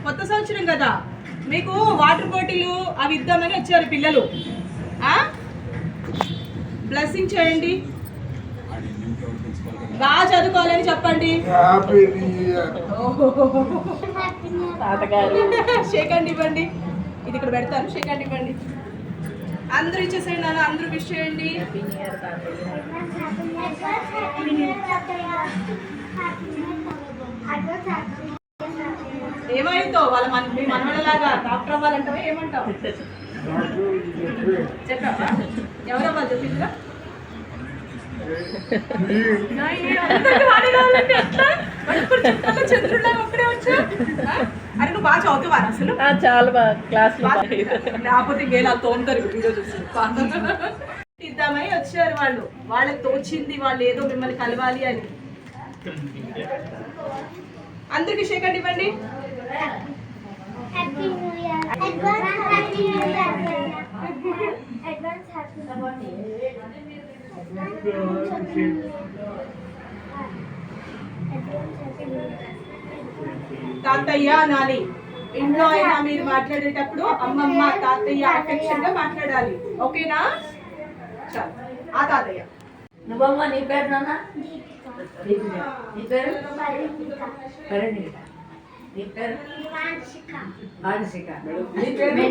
కొత్త సంవత్సరం కదా, మీకు వాటర్ బాటిల్ అవి ఇద్దామని వచ్చారు పిల్లలు. బ్లెస్సింగ్ చేయండి, బాగా చదువుకోవాలని చెప్పండి. షేక్ హ్యాండ్ ఇవ్వండి, ఇది ఇక్కడ పెడతాను. షేక్ హ్యాండ్ ఇవ్వండి, అందరూ ఇచ్చేసేయండి నాన్న, అందరూ విష్ చేయండి. ఏమైందో వాళ్ళ మీ మనవడలాగా డాక్టర్ అవ్వాలంటావా, ఏమంటావు చెప్పావా? ఎవరవ్వాలి చెప్పిందిరా? చంద్రుడిలా ఒక్కడే వచ్చా? అరే నువ్వు బాగా చదువుతావా అసలు? చాలా బాగా క్లాస్ లేకపోతే ఇంకేలా తోముతారు వీడియో చూసి. ఇద్దామని వచ్చారు వాళ్ళు, వాళ్ళకి తోచింది, వాళ్ళు ఏదో మిమ్మల్ని కలవాలి అని. అందరికి షేక్ హ్యాండ్ ఇవ్వండి. తాతయ్య నాని, ఇంట్లో అయినా మీరు మాట్లాడేటప్పుడు అమ్మమ్మ తాతయ్య అఫెక్షన్ గా మాట్లాడాలి, ఓకేనా? చాలు. ఆ తాతయ్య నువ్వమ్మ, నీ పేరు నాన్న? నీ పేరు? నీ పేరు మానసిక. నీ పేరు?